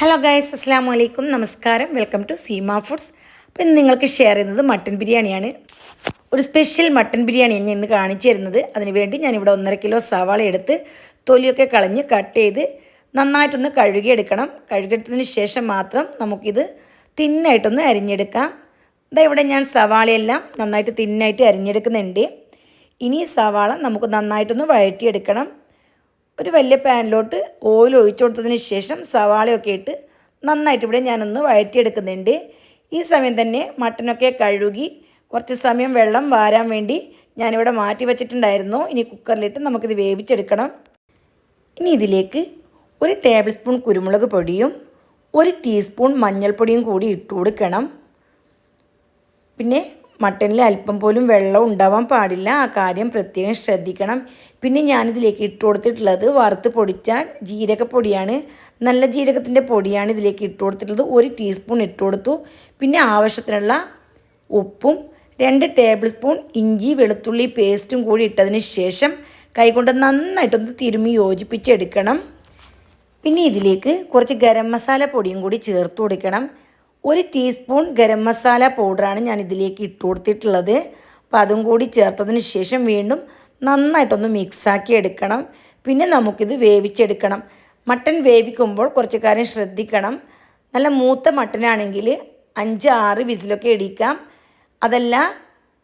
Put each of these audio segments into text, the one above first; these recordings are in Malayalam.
ഹലോ ഗൈസ്, അസ്സാം വലൈക്കും, നമസ്കാരം. Welcome to Seema foods. അപ്പോൾ ഇന്ന് നിങ്ങൾക്ക് ഷെയർ ചെയ്യുന്നത് മട്ടൻ ബിരിയാണിയാണ്. ഒരു സ്പെഷ്യൽ മട്ടൻ ബിരിയാണിയാണ് ഇന്ന് കാണിച്ചു തരുന്നത്. അതിനുവേണ്ടി ഞാനിവിടെ 1.5 കിലോ സവാള എടുത്ത് തൊലിയൊക്കെ കളഞ്ഞ് കട്ട് ചെയ്ത് നന്നായിട്ടൊന്ന് കഴുകിയെടുക്കണം. കഴുകിയെടുത്തതിന് ശേഷം മാത്രം നമുക്കിത് തിന്നായിട്ടൊന്ന് അരിഞ്ഞെടുക്കാം. ഇവിടെ ഞാൻ സവാളയെല്ലാം നന്നായിട്ട് തിന്നായിട്ട് അരിഞ്ഞെടുക്കുന്നുണ്ട്. ഇനി സവാള നമുക്ക് നന്നായിട്ടൊന്ന് വഴറ്റിയെടുക്കണം. ഒരു വലിയ പാനിലോട്ട് ഓയിൽ ഒഴിച്ചു കൊടുത്തതിന് ശേഷം സവാളയൊക്കെ ഇട്ട് നന്നായിട്ട് ഇവിടെ ഞാനൊന്ന് വഴറ്റിയെടുക്കുന്നുണ്ട്. ഈ സമയം തന്നെ മട്ടനൊക്കെ കഴുകി കുറച്ച് സമയം വെള്ളം വാരാൻ വേണ്ടി ഞാനിവിടെ മാറ്റി വച്ചിട്ടുണ്ടായിരുന്നു. ഇനി കുക്കറിലിട്ട് നമുക്കിത് വേവിച്ചെടുക്കണം. ഇനി ഇതിലേക്ക് 1 ടേബിൾ സ്പൂൺ കുരുമുളക് പൊടിയും 1 ടീസ്പൂൺ മഞ്ഞൾപ്പൊടിയും കൂടി ഇട്ട് കൊടുക്കണം. പിന്നെ മട്ടനിൽ അല്പം പോലും വെള്ളം ഉണ്ടാവാൻ പാടില്ല, ആ കാര്യം പ്രത്യേകം ശ്രദ്ധിക്കണം. പിന്നെ ഞാനിതിലേക്ക് ഇട്ട് കൊടുത്തിട്ടുള്ളത് വറുത്ത് പൊടിച്ച ജീരകപ്പൊടിയാണ്, നല്ല ജീരകത്തിൻ്റെ പൊടിയാണ് ഇതിലേക്ക് ഇട്ട് കൊടുത്തിട്ടുള്ളത്. 1 ടീസ്പൂൺ ഇട്ട് കൊടുത്തു. പിന്നെ ആവശ്യത്തിനുള്ള ഉപ്പും 2 ടേബിൾ സ്പൂൺ ഇഞ്ചി വെളുത്തുള്ളി പേസ്റ്റും കൂടി ഇട്ടതിന് ശേഷം കൈകൊണ്ട് നന്നായിട്ടൊന്ന് തിരുമ്മി യോജിപ്പിച്ചെടുക്കണം. പിന്നെ ഇതിലേക്ക് കുറച്ച് ഗരം മസാല പൊടിയും കൂടി ചേർത്ത് കൊടുക്കണം. 1 ടീസ്പൂൺ ഗരം മസാല പൗഡറാണ് ഞാൻ ഇതിലേക്ക് ഇട്ട് കൊടുത്തിട്ടുള്ളത്. അപ്പോൾ അതും കൂടി ചേർത്തതിന് ശേഷം വീണ്ടും നന്നായിട്ടൊന്ന് മിക്സാക്കി എടുക്കണം. പിന്നെ നമുക്കിത് വേവിച്ചെടുക്കണം. മട്ടൻ വേവിക്കുമ്പോൾ കുറച്ച് കാര്യം ശ്രദ്ധിക്കണം. നല്ല മൂത്ത മട്ടനാണെങ്കിൽ 5-6 വിസിലൊക്കെ ഇടിക്കാം. അതല്ല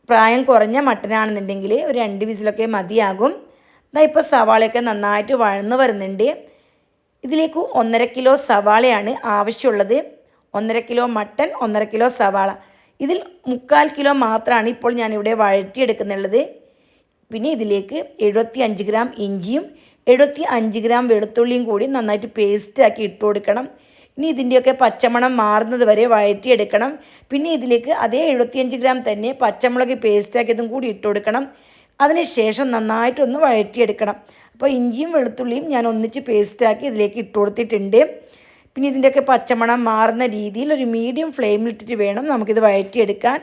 പ്രായം കുറഞ്ഞ മട്ടനാണെന്നുണ്ടെങ്കിൽ ഒരു 2 വിസിലൊക്കെ മതിയാകും. ഇപ്പോൾ സവാളയൊക്കെ നന്നായിട്ട് വഴന്ന് വരുന്നുണ്ട്. ഇതിലേക്ക് 1.5 കിലോ സവാളയാണ് ആവശ്യമുള്ളത്. 1.5 കിലോ മട്ടൻ, 1.5 കിലോ സവാള. ഇതിൽ 3/4 കിലോ മാത്രമാണ് ഇപ്പോൾ ഞാനിവിടെ വഴറ്റിയെടുക്കുന്നുള്ളത്. പിന്നെ ഇതിലേക്ക് 75 ഗ്രാം ഇഞ്ചിയും 75 ഗ്രാം വെളുത്തുള്ളിയും കൂടി നന്നായിട്ട് പേസ്റ്റാക്കി ഇട്ട് കൊടുക്കണം. ഇനി ഇതിൻ്റെയൊക്കെ പച്ചമണം മാറുന്നത് വരെ വഴറ്റിയെടുക്കണം. പിന്നെ ഇതിലേക്ക് അതേ 75 ഗ്രാം തന്നെ പച്ചമുളക് പേസ്റ്റാക്കിയതും കൂടി ഇട്ട് കൊടുക്കണം. അതിനുശേഷം നന്നായിട്ടൊന്ന് വഴറ്റിയെടുക്കണം. അപ്പോൾ ഇഞ്ചിയും വെളുത്തുള്ളിയും ഞാൻ ഒന്നിച്ച് പേസ്റ്റാക്കി ഇതിലേക്ക് ഇട്ട് കൊടുത്തിട്ടുണ്ട്. പിന്നെ ഇതിൻ്റെയൊക്കെ പച്ചമണം മാറുന്ന രീതിയിൽ ഒരു മീഡിയം ഫ്ലെയിമിലിട്ടിട്ട് വേണം നമുക്കിത് വഴറ്റിയെടുക്കാൻ.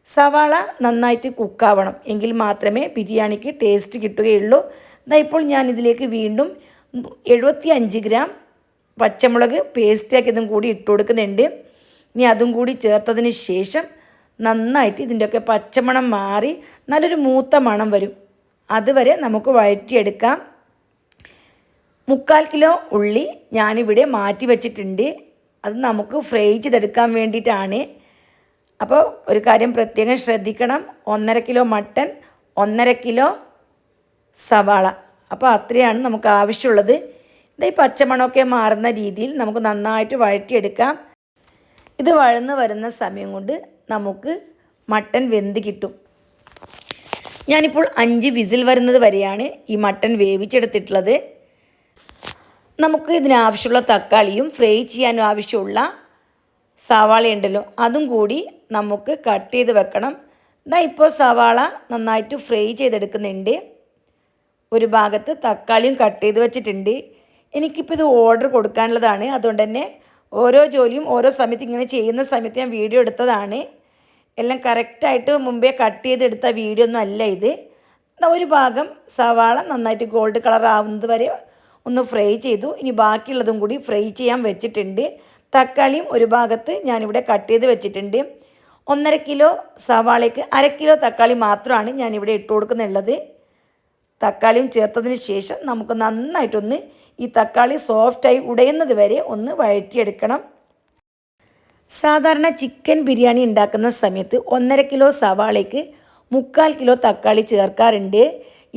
സവാള നന്നായിട്ട് കുക്കാവണം, എങ്കിൽ മാത്രമേ ബിരിയാണിക്ക് ടേസ്റ്റ് കിട്ടുകയുള്ളൂ. ഇപ്പോൾ ഞാൻ ഇതിലേക്ക് വീണ്ടും 75 ഗ്രാം പച്ചമുളക് പേസ്റ്റാക്കിയതും കൂടി ഇട്ട് കൊടുക്കുന്നുണ്ട്. ഇനി അതും കൂടി ചേർത്തതിന് ശേഷം നന്നായിട്ട് ഇതിൻ്റെയൊക്കെ പച്ചമണം മാറി നല്ലൊരു മൂത്ത മണം വരും, അതുവരെ നമുക്ക് വഴറ്റിയെടുക്കാം. 3/4 കിലോ ഉള്ളി ഞാനിവിടെ മാറ്റി വച്ചിട്ടുണ്ട്. അത് നമുക്ക് ഫ്രൈ ചെയ്തെടുക്കാൻ വേണ്ടിയിട്ടാണ്. അപ്പോൾ ഒരു കാര്യം പ്രത്യേകം ശ്രദ്ധിക്കണം. 1.5 കിലോ മട്ടൻ, 1.5 കിലോ സവാള, അപ്പോൾ അത്രയാണ് നമുക്ക് ആവശ്യമുള്ളത്. ഈ പച്ചമണമൊക്കെ മാറുന്ന രീതിയിൽ നമുക്ക് നന്നായിട്ട് വഴറ്റിയെടുക്കാം. ഇത് വഴന്ന് വരുന്ന സമയം കൊണ്ട് നമുക്ക് മട്ടൻ വെന്ത് കിട്ടും. ഞാനിപ്പോൾ 5 വിസിൽ വരുന്നത് വരെയാണ് ഈ മട്ടൻ വേവിച്ചെടുത്തിട്ടുള്ളത്. നമുക്ക് ഇതിനാവശ്യമുള്ള തക്കാളിയും ഫ്രൈ ചെയ്യാനും ആവശ്യമുള്ള സവാളയുണ്ടല്ലോ അതും കൂടി നമുക്ക് കട്ട് ചെയ്ത് വെക്കണം. ഇപ്പോൾ സവാള നന്നായിട്ട് ഫ്രൈ ചെയ്തെടുക്കുന്നുണ്ട്. ഒരു ഭാഗത്ത് തക്കാളിയും കട്ട് ചെയ്ത് വെച്ചിട്ടുണ്ട്. എനിക്കിപ്പോൾ ഇത് ഓർഡർ കൊടുക്കാനുള്ളതാണ്, അതുകൊണ്ട് തന്നെ ഓരോ ജോലിയും ഓരോ സമയത്ത് ഇങ്ങനെ ചെയ്യുന്ന സമയത്ത് ഞാൻ വീഡിയോ എടുത്തതാണ്. എല്ലാം കറക്റ്റായിട്ട് മുമ്പേ കട്ട് ചെയ്തെടുത്ത വീഡിയോ ഒന്നും അല്ല ഇത്. ഒരു ഭാഗം സവാള നന്നായിട്ട് ഗോൾഡ് കളർ ആവുന്നത് വരെ ഒന്ന് ഫ്രൈ ചെയ്തു. ഇനി ബാക്കിയുള്ളതും കൂടി ഫ്രൈ ചെയ്യാൻ വെച്ചിട്ടുണ്ട്. തക്കാളിയും ഒരു ഭാഗത്ത് ഞാനിവിടെ കട്ട് ചെയ്ത് വെച്ചിട്ടുണ്ട്. 1.5 കിലോ സവാളയ്ക്ക് 1/2 കിലോ തക്കാളി മാത്രമാണ് ഞാനിവിടെ ഇട്ട് കൊടുക്കുന്നുള്ളത്. തക്കാളിയും ചേർത്തതിന് ശേഷം നമുക്ക് നന്നായിട്ടൊന്ന് ഈ തക്കാളി സോഫ്റ്റായി ഉടയുന്നത് വരെ ഒന്ന് വഴറ്റിയെടുക്കണം. സാധാരണ ചിക്കൻ ബിരിയാണി ഉണ്ടാക്കുന്ന സമയത്ത് 1.5 കിലോ സവാളയ്ക്ക് 3/4 കിലോ തക്കാളി ചേർക്കാറുണ്ട്.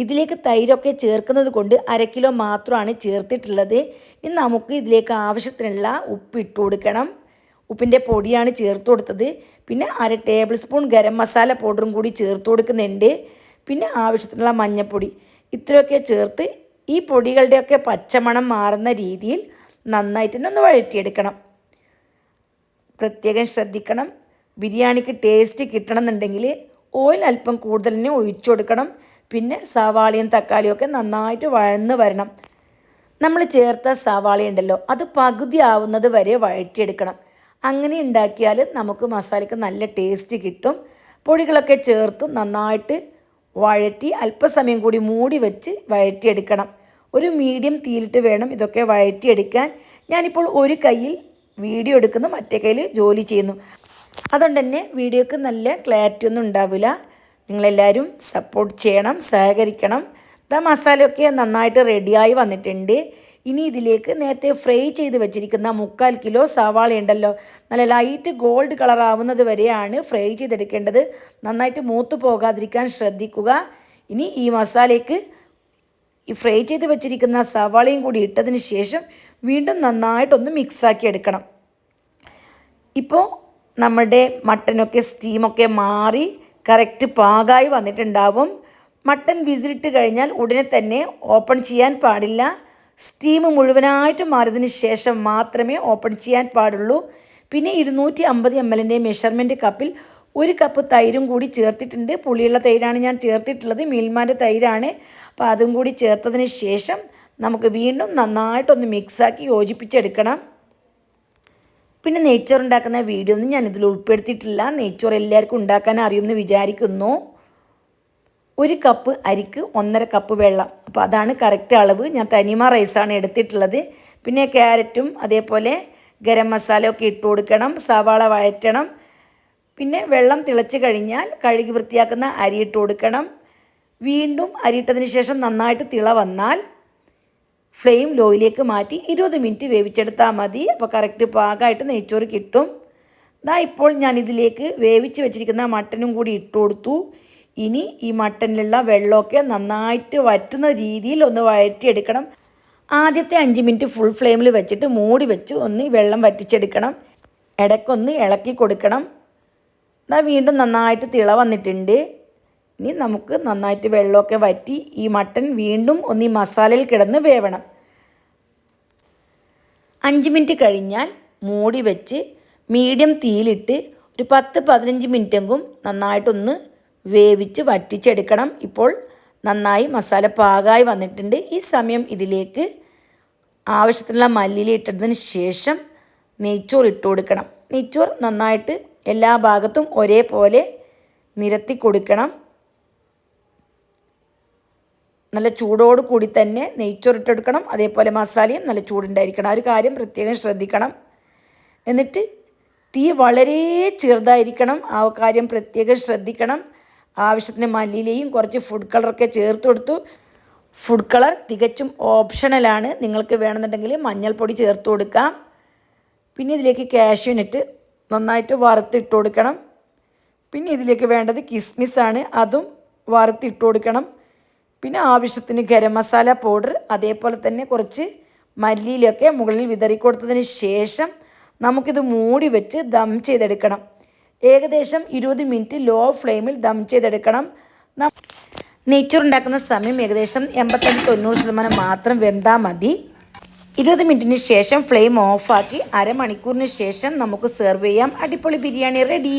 ഇതിലേക്ക് തൈരൊക്കെ ചേർക്കുന്നത് കൊണ്ട് 1/2 കിലോ മാത്രമാണ് ചേർത്തിട്ടുള്ളത്. ഇനി നമുക്ക് ഇതിലേക്ക് ആവശ്യത്തിനുള്ള ഉപ്പ് ഇട്ട് കൊടുക്കണം. ഉപ്പിൻ്റെ പൊടിയാണ് ചേർത്ത് കൊടുത്തത്. പിന്നെ 1/2 ടേബിൾ സ്പൂൺ ഗരം മസാല പൗഡറും കൂടി ചേർത്ത് കൊടുക്കുന്നുണ്ട്. പിന്നെ ആവശ്യത്തിനുള്ള മഞ്ഞൾപ്പൊടി, ഇത്രയൊക്കെ ചേർത്ത് ഈ പൊടികളുടെയൊക്കെ പച്ചമണം മാറുന്ന രീതിയിൽ നന്നായിട്ട് തന്നെ ഒന്ന് വഴറ്റിയെടുക്കണം. പ്രത്യേകം ശ്രദ്ധിക്കണം, ബിരിയാണിക്ക് ടേസ്റ്റ് കിട്ടണമെന്നുണ്ടെങ്കിൽ ഓയിൽ അല്പം കൂടുതൽ തന്നെ ഒഴിച്ചു കൊടുക്കണം. പിന്നെ സവാളയും തക്കാളിയും ഒക്കെ നന്നായിട്ട് വഴന്ന് വരണം. നമ്മൾ ചേർത്ത സവാള ഉണ്ടല്ലോ അത് പകുതി ആവുന്നത് വരെ വഴറ്റിയെടുക്കണം. അങ്ങനെ ഉണ്ടാക്കിയാൽ നമുക്ക് മസാലയ്ക്ക് നല്ല ടേസ്റ്റ് കിട്ടും. പൊടികളൊക്കെ ചേർത്ത് നന്നായിട്ട് വഴറ്റി അല്പസമയം കൂടി മൂടി വെച്ച് വഴറ്റിയെടുക്കണം. ഒരു മീഡിയം തീയിലിട്ട് വേണം ഇതൊക്കെ വഴറ്റിയെടുക്കാൻ. ഞാനിപ്പോൾ ഒരു കയ്യിൽ വീഡിയോ എടുക്കുന്നു, മറ്റേ കയ്യിൽ ജോലി ചെയ്യുന്നു. അതുകൊണ്ട് തന്നെ വീഡിയോക്ക് നല്ല ക്ലാരിറ്റി ഒന്നും ഉണ്ടാവില്ല. നിങ്ങളെല്ലാവരും സപ്പോർട്ട് ചെയ്യണം, സഹകരിക്കണം. മസാലയൊക്കെ നന്നായിട്ട് റെഡിയായി വന്നിട്ടുണ്ട്. ഇനി ഇതിലേക്ക് നേരത്തെ ഫ്രൈ ചെയ്ത് വെച്ചിരിക്കുന്ന 3/4 കിലോ സവാള ഉണ്ടല്ലോ, നല്ല ലൈറ്റ് ഗോൾഡ് കളർ ആവുന്നത് വരെയാണ് ഫ്രൈ ചെയ്തെടുക്കേണ്ടത്. നന്നായിട്ട് മൂത്ത് പോകാതിരിക്കാൻ ശ്രദ്ധിക്കുക. ഇനി ഈ മസാലയ്ക്ക് ഈ ഫ്രൈ ചെയ്ത് വെച്ചിരിക്കുന്ന സവാളയും കൂടി ഇട്ടതിന് ശേഷം വീണ്ടും നന്നായിട്ടൊന്ന് മിക്സാക്കി എടുക്കണം. ഇപ്പോൾ നമ്മുടെ മട്ടനൊക്കെ സ്റ്റീമൊക്കെ മാറി കറക്റ്റ് പാകമായി വന്നിട്ടുണ്ടാവും. മട്ടൻ വിസിലിട്ട് കഴിഞ്ഞാൽ ഉടനെ തന്നെ ഓപ്പൺ ചെയ്യാൻ പാടില്ല. സ്റ്റീം മുഴുവനായിട്ട് മാറിയതിന് ശേഷം മാത്രമേ ഓപ്പൺ ചെയ്യാൻ പാടുള്ളൂ. പിന്നെ 250 ml മെഷർമെൻറ്റ് കപ്പിൽ 1 കപ്പ് തൈരും കൂടി ചേർത്തിട്ടുണ്ട്. പുളിയുള്ള തൈരാണ് ഞാൻ ചേർത്തിട്ടുള്ളത്, മിൽമാൻ്റെ തൈരാണ്. അപ്പോൾ അതും കൂടി ചേർത്തതിന് ശേഷം നമുക്ക് വീണ്ടും നന്നായിട്ടൊന്ന് മിക്സാക്കി യോജിപ്പിച്ചെടുക്കണം. പിന്നെ നെയ്ച്ചോറ് ഉണ്ടാക്കുന്ന വീഡിയോ ഒന്നും ഞാനിതിൽ ഉൾപ്പെടുത്തിയിട്ടില്ല. നെയ്ച്ചോറ് എല്ലാവർക്കും ഉണ്ടാക്കാൻ അറിയുമെന്ന് വിചാരിക്കുന്നു. 1 കപ്പ് അരിക്ക് 1.5 കപ്പ് വെള്ളം, അപ്പോൾ അതാണ് കറക്റ്റ് അളവ്. ഞാൻ തനിമ റൈസാണ് എടുത്തിട്ടുള്ളത്. പിന്നെ ക്യാരറ്റും അതേപോലെ ഗരം മസാല ഒക്കെ ഇട്ട് കൊടുക്കണം. സവാള വഴറ്റണം. പിന്നെ വെള്ളം തിളച്ച് കഴിഞ്ഞാൽ കഴുകി വൃത്തിയാക്കുന്ന അരി ഇട്ട് കൊടുക്കണം. വീണ്ടും അരിയിട്ടതിന് ശേഷം നന്നായിട്ട് തിള വന്നാൽ ഫ്ലെയിം ലോയിലേക്ക് മാറ്റി 20 മിനിറ്റ് വേവിച്ചെടുത്താൽ മതി. അപ്പോൾ കറക്റ്റ് പാകമായിട്ട് നെയ്ച്ചോറ് കിട്ടും. ഇപ്പോൾ ഞാനിതിലേക്ക് വേവിച്ച് വെച്ചിരിക്കുന്ന മട്ടനും കൂടി ഇട്ട് കൊടുത്തു. ഇനി ഈ മട്ടനിലുള്ള വെള്ളമൊക്കെ നന്നായിട്ട് വറ്റുന്ന രീതിയിൽ ഒന്ന് വഴറ്റിയെടുക്കണം. ആദ്യത്തെ 5 മിനിറ്റ് ഫുൾ ഫ്ലെയിമിൽ വെച്ചിട്ട് മൂടി വെച്ച് ഒന്ന് വെള്ളം വറ്റിച്ചെടുക്കണം. ഇടയ്ക്കൊന്ന് ഇളക്കി കൊടുക്കണം. വീണ്ടും നന്നായിട്ട് തിള വന്നിട്ടുണ്ട്. ഇനി നമുക്ക് നന്നായിട്ട് വെള്ളമൊക്കെ വറ്റി ഈ മട്ടൻ വീണ്ടും ഒന്ന് ഈ മസാലയിൽ കിടന്ന് വേവണം. 5 മിനിറ്റ് കഴിഞ്ഞാൽ മൂടി വെച്ച് മീഡിയം തീയിലിട്ട് ഒരു 10-15 മിനിറ്റെങ്കിലും നന്നായിട്ടൊന്ന് വേവിച്ച് വറ്റിച്ചെടുക്കണം. ഇപ്പോൾ നന്നായി മസാല പാകമായി വന്നിട്ടുണ്ട്. ഈ സമയം ഇതിലേക്ക് ആവശ്യത്തിനുള്ള മല്ലിയില ഇട്ടതിന് ശേഷം നെയ്ച്ചോറ് ഇട്ട് കൊടുക്കണം. നെയ്ച്ചോറ് നന്നായിട്ട് എല്ലാ ഭാഗത്തും ഒരേപോലെ നിരത്തി കൊടുക്കണം. നല്ല ചൂടോട് കൂടി തന്നെ നെയ്ച്ചോറ് ഇട്ടെടുക്കണം. അതേപോലെ മസാലയും നല്ല ചൂടുണ്ടായിരിക്കണം. ആ ഒരു കാര്യം പ്രത്യേകം ശ്രദ്ധിക്കണം. എന്നിട്ട് തീ വളരെ ചെറുതായിരിക്കണം. ആ കാര്യം പ്രത്യേകം ശ്രദ്ധിക്കണം. ആവശ്യത്തിന് മല്ലിയിലയും കുറച്ച് ഫുഡ് കളറൊക്കെ ചേർത്ത് കൊടുത്തു. ഫുഡ് കളർ തികച്ചും ഓപ്ഷണലാണ്. നിങ്ങൾക്ക് വേണമെന്നുണ്ടെങ്കിൽ മഞ്ഞൾപ്പൊടി ചേർത്ത് കൊടുക്കാം. പിന്നെ ഇതിലേക്ക് കാഷ്യൂനട്ട് നന്നായിട്ട് വറുത്തിട്ട് കൊടുക്കണം. പിന്നെ ഇതിലേക്ക് വേണ്ടത് കിസ്മിസാണ്, അതും വറുത്തിട്ട് കൊടുക്കണം. പിന്നെ ആവശ്യത്തിന് ഗരം മസാല പൗഡർ, അതേപോലെ തന്നെ കുറച്ച് മല്ലിയിലൊക്കെ മുകളിൽ വിതറി കൊടുത്തതിന് ശേഷം നമുക്കിത് മൂടി വെച്ച് ദം ചെയ്തെടുക്കണം. ഏകദേശം 20 മിനിറ്റ് ലോ ഫ്ലെയിമിൽ ദം ചെയ്തെടുക്കണം. നെയ്ച്ചോറ് ഉണ്ടാക്കുന്ന സമയം ഏകദേശം 85-90% മാത്രം വെന്താൽ മതി. 20 മിനിറ്റിന് ശേഷം ഫ്ലെയിം ഓഫാക്കി അരമണിക്കൂറിന് ശേഷം നമുക്ക് സെർവ് ചെയ്യാം. അടിപൊളി ബിരിയാണി റെഡി.